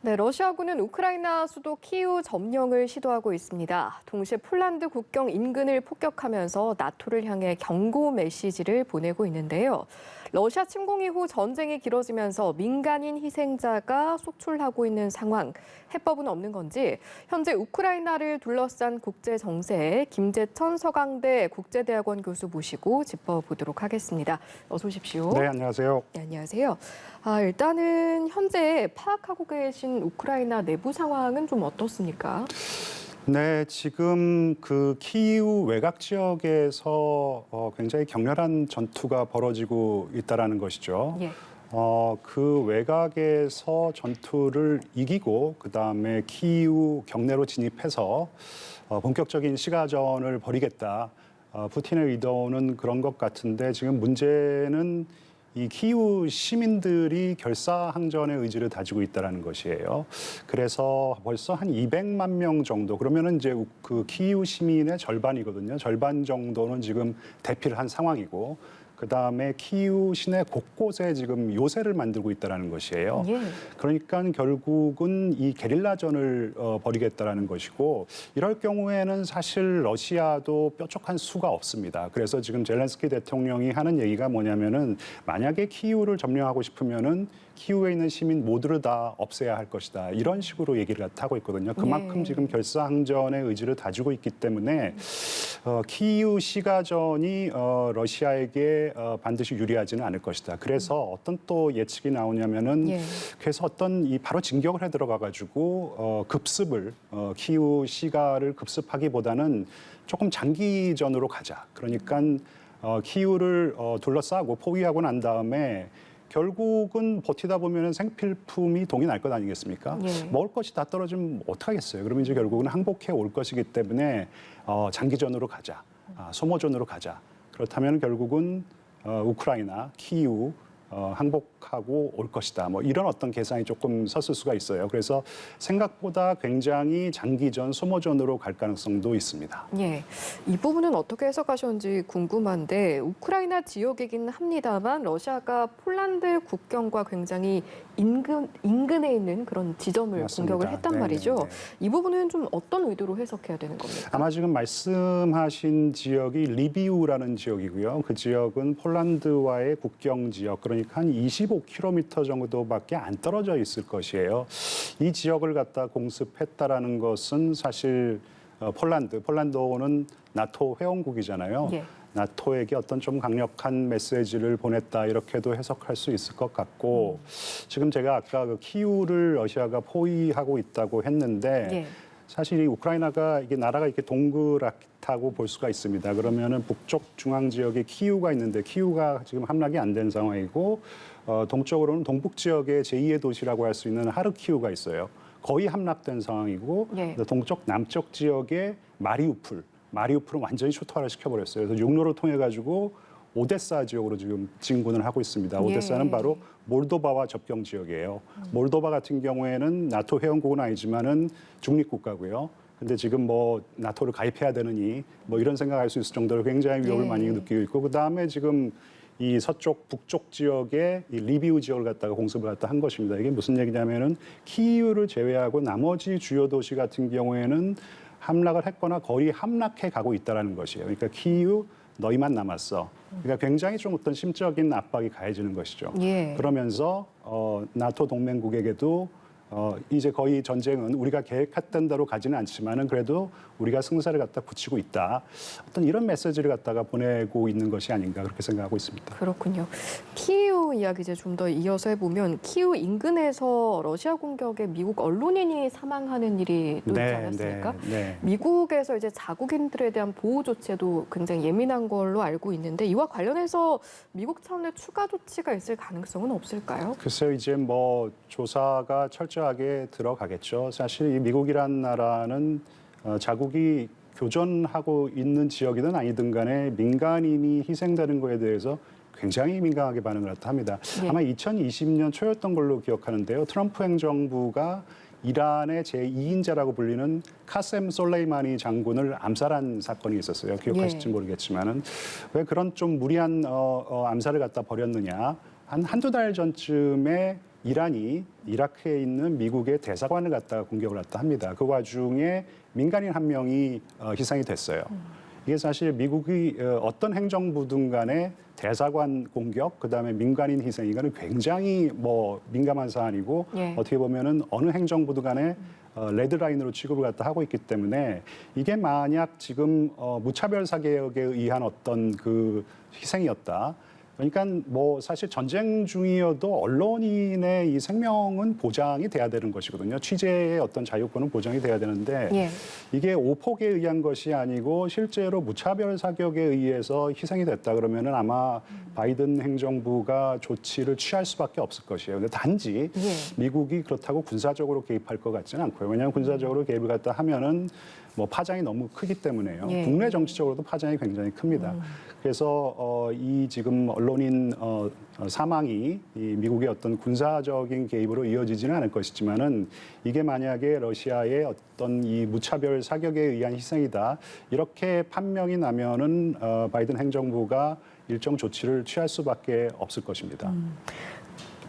네, 러시아군은 우크라이나 수도 키이우 점령을 시도하고 있습니다. 동시에 폴란드 국경 인근을 폭격하면서 나토를 향해 경고 메시지를 보내고 있는데요. 러시아 침공 이후 전쟁이 길어지면서 민간인 희생자가 속출하고 있는 상황, 해법은 없는 건지 현재 우크라이나를 둘러싼 국제 정세에 김재천 서강대 국제대학원 교수 모시고 짚어보도록 하겠습니다. 어서 오십시오. 네, 안녕하세요. 네, 안녕하세요. 일단은 현재 파악하고 계신 우크라이나 내부 상황은 좀 어떻습니까? 네, 지금 그 키이우 외곽 지역에서 굉장히 격렬한 전투가 벌어지고 있다라는 것이죠. 예. 그 외곽에서 전투를 이기고 그다음에 키이우 경내로 진입해서 본격적인 시가전을 벌이겠다. 푸틴의 의도는 그런 것 같은데 지금 문제는 이 키이우 시민들이 결사항전의 의지를 다지고 있다는 것이에요. 그래서 벌써 한 200만 명 정도, 그러면은 이제 그 키이우 시민의 절반이거든요. 절반 정도는 지금 대피를 한 상황이고, 그다음에 키이우 시내 곳곳에 지금 요새를 만들고 있다는 것이에요. 예. 그러니까 결국은 이 게릴라전을 벌이겠다라는 것이고, 이럴 경우에는 사실 러시아도 뾰족한 수가 없습니다. 그래서 지금 젤렌스키 대통령이 하는 얘기가 뭐냐면은 만약에 키이우를 점령하고 싶으면은 키이우에 있는 시민 모두를 다 없애야 할 것이다. 이런 식으로 얘기를 하고 있거든요. 그만큼 예. 지금 결사항전의 의지를 다지고 있기 때문에 키이우 시가전이 러시아에게 반드시 유리하지는 않을 것이다. 그래서 어떤 또 예측이 나오냐면은 예. 그래서 어떤 이 바로 진격을 해 들어가 가지고 급습을 키이우 시가를 급습하기보다는 조금 장기전으로 가자. 그러니까 키이우를 둘러싸고 포위하고 난 다음에 결국은 버티다 보면 생필품이 동이 날 것 아니겠습니까? 예. 먹을 것이 다 떨어지면 어떡하겠어요? 그러면 이제 결국은 항복해 올 것이기 때문에 장기전으로 가자, 소모전으로 가자. 그렇다면 결국은 우크라이나, 키이우 항복하고 올 것이다. 뭐 이런 어떤 계산이 조금 섰을 수가 있어요. 그래서 생각보다 굉장히 장기전, 소모전으로 갈 가능성도 있습니다. 예, 이 부분은 어떻게 해석하셨는지 궁금한데 우크라이나 지역이긴 합니다만 러시아가 폴란드 국경과 굉장히 인근에 있는 그런 지점을 맞습니다. 공격을 했단 네, 말이죠. 네, 네. 이 부분은 좀 어떤 의도로 해석해야 되는 겁니까? 아마 지금 말씀하신 지역이 리비우라는 지역이고요. 그 지역은 폴란드와의 국경 지역, 그러니까 한 25km 정도밖에 안 떨어져 있을 것이에요. 이 지역을 갖다 공습했다라는 것은 사실 폴란드는 나토 회원국이잖아요. 예. 나토에게 어떤 좀 강력한 메시지를 보냈다 이렇게도 해석할 수 있을 것 같고 지금 제가 아까 그 키이우를 러시아가 포위하고 있다고 했는데 예. 사실 이 우크라이나가 이게 나라가 이렇게 동그랗다고 볼 수가 있습니다. 그러면은 북쪽 중앙 지역에 키이우가 있는데 키이우가 지금 함락이 안 된 상황이고 동쪽으로는 동북 지역의 제2의 도시라고 할 수 있는 하르키우가 있어요. 거의 함락된 상황이고 예. 동쪽 남쪽 지역의 마리우풀은 완전히 초토화를 시켜버렸어요. 그래서 육로를 통해 가지고 오데사 지역으로 지금 진군을 하고 있습니다. 오데사는 예. 바로 몰도바와 접경 지역이에요. 몰도바 같은 경우에는 나토 회원국은 아니지만은 중립국가고요. 근데 지금 뭐 나토를 가입해야 되느니 뭐 이런 생각할 수 있을 정도로 굉장히 위협을 예. 많이 느끼고 있고 그다음에 지금 이 서쪽 북쪽 지역의 이 리비우 지역을 갖다가 공습을 갖다 한 것입니다. 이게 무슨 얘기냐면은 키이우를 제외하고 나머지 주요 도시 같은 경우에는 함락을 했거나 거의 함락해 가고 있다는 것이에요. 그러니까 키이우 너희만 남았어. 그러니까 굉장히 좀 어떤 심적인 압박이 가해지는 것이죠. 예. 그러면서 나토 동맹국에게도 이제 거의 전쟁은 우리가 계획했던 대로 가지는 않지만은 그래도 우리가 승사를 갖다 붙이고 있다. 어떤 이런 메시지를 갖다가 보내고 있는 것이 아닌가 그렇게 생각하고 있습니다. 그렇군요. 키이우 이야기 이제 좀 더 이어서 해보면 키이우 인근에서 러시아 공격에 미국 언론인이 사망하는 일이 또 있지 않았습니까? 네. 미국에서 이제 자국인들에 대한 보호 조치에도 굉장히 예민한 걸로 알고 있는데 이와 관련해서 미국 차원의 추가 조치가 있을 가능성은 없을까요? 글쎄요, 이제 뭐 조사가 철저하게 들어가겠죠. 사실 이 미국이란 나라는 자국이 교전하고 있는 지역이든 아니든 간에 민간인이 희생되는 거에 대해서 굉장히 민감하게 반응을 합니다. 예. 아마 2020년 초였던 걸로 기억하는데요. 트럼프 행정부가 이란의 제2인자라고 불리는 카셈 솔레이마니 장군을 암살한 사건이 있었어요. 기억하실지 모르겠지만은 왜 그런 좀 무리한 암살을 갖다 벌였느냐. 한두 달 전쯤에 이란이 이라크에 있는 미국의 대사관을 갖다가 공격을 갖다 합니다. 그 와중에 민간인 한 명이 희생이 됐어요. 이게 사실 미국이 어떤 행정부든 간에 대사관 공격, 그다음에 민간인 희생, 이거는 굉장히 뭐 민감한 사안이고 예. 어떻게 보면은 어느 행정부도 간에 레드라인으로 취급을 갖다 하고 있기 때문에 이게 만약 지금 무차별 사격에 의한 어떤 그 희생이었다. 그러니까 뭐 사실 전쟁 중이어도 언론인의 이 생명은 보장이 돼야 되는 것이거든요. 취재의 어떤 자유권은 보장이 돼야 되는데 예. 이게 오폭에 의한 것이 아니고 실제로 무차별 사격에 의해서 희생이 됐다 그러면은 아마 바이든 행정부가 조치를 취할 수밖에 없을 것이에요. 근데 단지 예. 미국이 그렇다고 군사적으로 개입할 것 같지는 않고요. 왜냐하면 군사적으로 개입을 갖다 하면은 뭐 파장이 너무 크기 때문에요. 예. 국내 정치적으로도 파장이 굉장히 큽니다. 그래서 이 지금 언론인 사망이 이 미국의 어떤 군사적인 개입으로 이어지지는 않을 것이지만은 이게 만약에 러시아의 어떤 이 무차별 사격에 의한 희생이다 이렇게 판명이 나면은 바이든 행정부가 일정 조치를 취할 수밖에 없을 것입니다.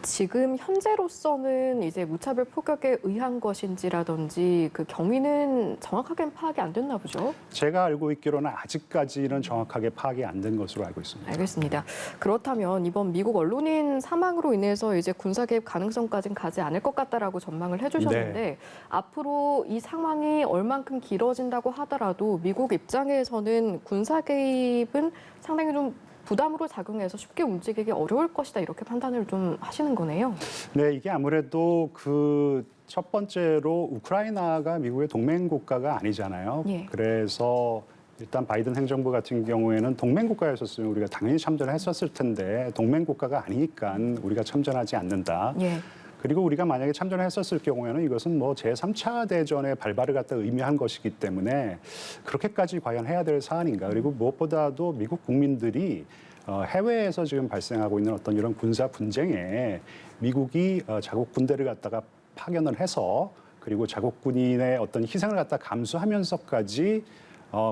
지금 현재로서는 이제 무차별 폭격에 의한 것인지라든지 그 경위는 정확하게는 파악이 안 됐나 보죠? 제가 알고 있기로는 아직까지는 정확하게 파악이 안 된 것으로 알고 있습니다. 알겠습니다. 그렇다면 이번 미국 언론인 사망으로 인해서 이제 군사 개입 가능성까지는 가지 않을 것 같다라고 전망을 해주셨는데 네. 앞으로 이 상황이 얼만큼 길어진다고 하더라도 미국 입장에서는 군사 개입은 상당히 좀 부담으로 작용해서 쉽게 움직이기 어려울 것이다 이렇게 판단을 좀 하시는 거네요. 네, 이게 아무래도 그 첫 번째로 우크라이나가 미국의 동맹 국가가 아니잖아요. 예. 그래서 일단 바이든 행정부 같은 경우에는 동맹 국가였었으면 우리가 당연히 참전을 했었을 텐데 동맹 국가가 아니니까 우리가 참전하지 않는다. 예. 그리고 우리가 만약에 참전했었을 경우에는 이것은 뭐 제3차 대전의 발발을 갖다 의미한 것이기 때문에 그렇게까지 과연 해야 될 사안인가. 그리고 무엇보다도 미국 국민들이 해외에서 지금 발생하고 있는 어떤 이런 군사 분쟁에 미국이 자국 군대를 갖다가 파견을 해서 그리고 자국 군인의 어떤 희생을 갖다 감수하면서까지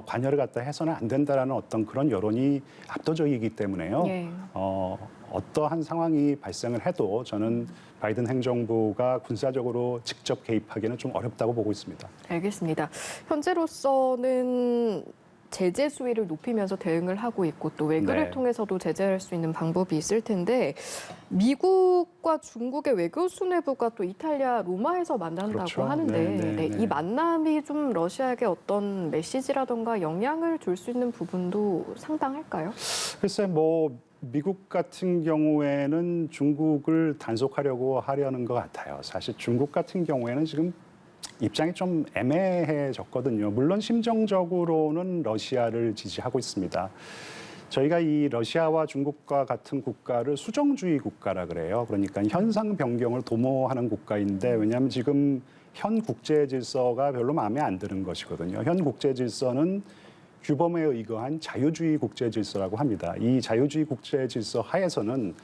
관여를 갖다 해서는 안 된다라는 어떤 그런 여론이 압도적이기 때문에요. 예. 어떠한 상황이 발생을 해도 저는 바이든 행정부가 군사적으로 직접 개입하기는 좀 어렵다고 보고 있습니다. 알겠습니다. 현재로서는 제재 수위를 높이면서 대응을 하고 있고 또 외교를 네. 통해서도 제재할 수 있는 방법이 있을 텐데 미국과 중국의 외교 수뇌부가 또 이탈리아 로마에서 만난다고 그렇죠. 하는데 네. 이 만남이 좀 러시아에게 어떤 메시지라던가 영향을 줄 수 있는 부분도 상당할까요? 글쎄 뭐 미국 같은 경우에는 중국을 단속하려고 하려는 것 같아요. 사실 중국 같은 경우에는 지금 입장이 좀 애매해졌거든요. 물론 심정적으로는 러시아를 지지하고 있습니다. 저희가 이 러시아와 중국과 같은 국가를 수정주의 국가라 그래요. 그러니까 현상 변경을 도모하는 국가인데 왜냐하면 지금 현 국제 질서가 별로 마음에 안 드는 것이거든요. 현 국제 질서는 규범에 의거한 자유주의 국제 질서라고 합니다. 이 자유주의 국제 질서 하에서는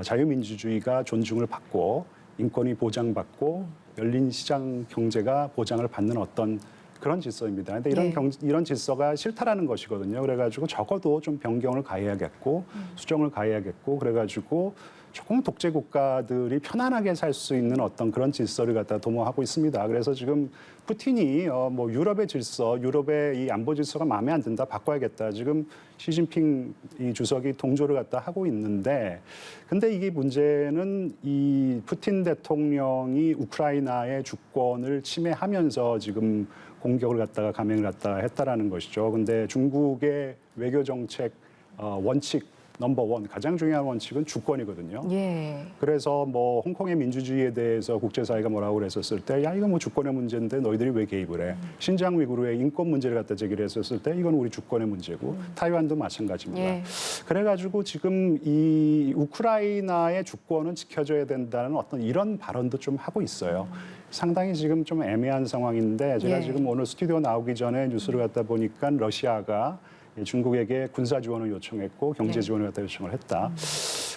자유민주주의가 존중을 받고 인권이 보장받고 열린 시장 경제가 보장을 받는 어떤 그런 질서입니다. 근데 이런 질서가 싫다라는 것이거든요. 그래가지고 적어도 좀 변경을 가해야겠고 수정을 가해야겠고 그래가지고 조금 독재 국가들이 편안하게 살 수 있는 어떤 그런 질서를 갖다 도모하고 있습니다. 그래서 지금 푸틴이 뭐 유럽의 질서, 유럽의 이 안보 질서가 마음에 안 든다, 바꿔야겠다. 지금 시진핑 이 주석이 동조를 갖다 하고 있는데, 근데 이게 문제는 이 푸틴 대통령이 우크라이나의 주권을 침해하면서 지금 공격을 갖다가 감행을 갖다가 했다라는 것이죠. 근데 중국의 외교 정책 원칙 넘버원 가장 중요한 원칙은 주권이거든요. 예. 그래서 뭐 홍콩의 민주주의에 대해서 국제사회가 뭐라고 그랬었을 때, 야 이거 뭐 주권의 문제인데 너희들이 왜 개입을 해? 신장 위구르의 인권 문제를 갖다 제기를 했었을 때 이건 우리 주권의 문제고 타이완도 마찬가지입니다. 예. 그래가지고 지금 이 우크라이나의 주권은 지켜줘야 된다는 어떤 이런 발언도 좀 하고 있어요. 상당히 지금 좀 애매한 상황인데 제가 예. 지금 오늘 스튜디오 나오기 전에 뉴스를 갖다 보니까 러시아가 중국에게 군사 지원을 요청했고 경제 지원을 갖다 요청을 했다.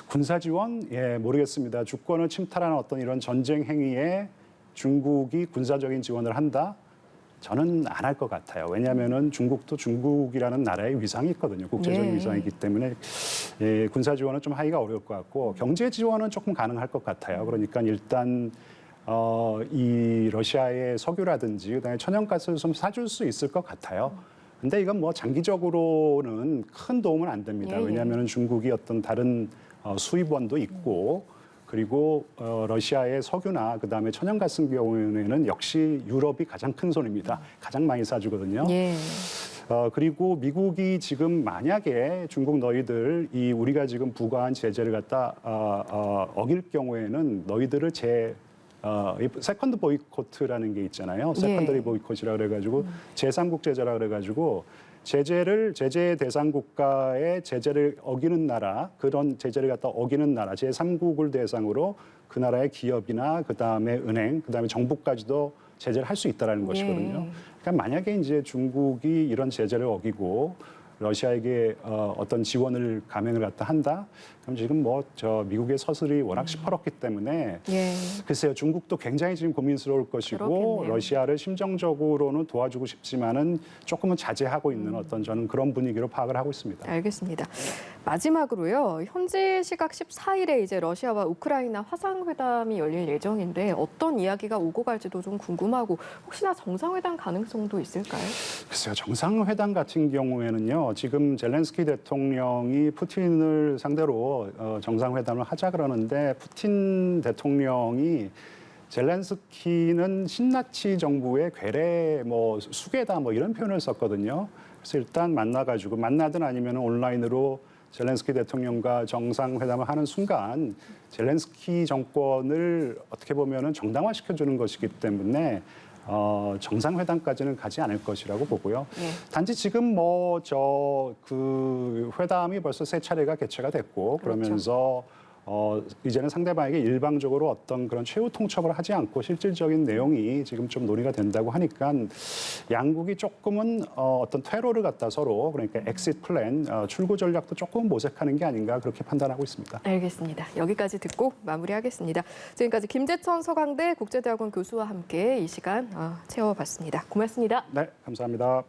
군사 지원? 예, 모르겠습니다. 주권을 침탈하는 어떤 이런 전쟁 행위에 중국이 군사적인 지원을 한다? 저는 안 할 것 같아요. 왜냐하면은 중국도 중국이라는 나라의 위상이 있거든요. 국제적인 예. 위상이기 때문에 예, 군사 지원은 좀 하기가 어려울 것 같고 경제 지원은 조금 가능할 것 같아요. 그러니까 일단 이 러시아의 석유라든지 그다음에 천연가스를 좀 사줄 수 있을 것 같아요. 근데 이건 뭐 장기적으로는 큰 도움은 안 됩니다. 예, 예. 왜냐하면 중국이 어떤 다른 수입원도 있고 그리고 러시아의 석유나 그다음에 천연가스 같은 경우에는 역시 유럽이 가장 큰 손입니다. 가장 많이 사주거든요. 예. 그리고 미국이 지금 만약에 중국 너희들 이 우리가 지금 부과한 제재를 갖다 어길 경우에는 너희들을 이 세컨드 보이콧이라는 게 있잖아요. 세컨더리 보이콧이라 그래가지고 제3국 제재라 그래가지고 제재 대상 국가의 제재를 어기는 나라, 그런 제재를 갖다 어기는 나라, 제3국을 대상으로 그 나라의 기업이나 그 다음에 은행, 그 다음에 정부까지도 제재를 할 수 있다라는 것이거든요. 그러니까 만약에 이제 중국이 이런 제재를 어기고 러시아에게 어떤 지원을 감행을 갖다 한다. 그럼 지금 뭐 미국의 서슬이 워낙 시퍼렇기 때문에 예. 글쎄요, 중국도 굉장히 지금 고민스러울 것이고 그렇겠네요. 러시아를 심정적으로는 도와주고 싶지만은 조금은 자제하고 있는 어떤 저는 그런 분위기로 파악을 하고 있습니다. 알겠습니다. 마지막으로요. 현지 시각 14일에 이제 러시아와 우크라이나 화상회담이 열릴 예정인데 어떤 이야기가 오고 갈지도 좀 궁금하고 혹시나 정상회담 가능성도 있을까요? 글쎄요, 정상회담 같은 경우에는요, 지금 젤렌스키 대통령이 푸틴을 상대로 정상회담을 하자 그러는데 푸틴 대통령이 젤렌스키는 신나치 정부의 괴뢰 수괴다 이런 표현을 썼거든요. 그래서 일단 만나가지고 만나든 아니면 온라인으로 젤렌스키 대통령과 정상회담을 하는 순간 젤렌스키 정권을 어떻게 보면은 정당화시켜주는 것이기 때문에 정상회담까지는 가지 않을 것이라고 보고요. 예. 단지 지금 그 회담이 벌써 세 차례가 개최가 됐고 그러면서 이제는 상대방에게 일방적으로 어떤 그런 최후 통첩을 하지 않고 실질적인 내용이 지금 좀 논의가 된다고 하니까 양국이 조금은 어떤 퇴로를 갖다 서로 그러니까 엑시트 플랜, 출구 전략도 조금 모색하는 게 아닌가 그렇게 판단하고 있습니다. 알겠습니다. 여기까지 듣고 마무리하겠습니다. 지금까지 김재천 서강대 국제대학원 교수와 함께 이 시간 채워봤습니다. 고맙습니다. 네, 감사합니다.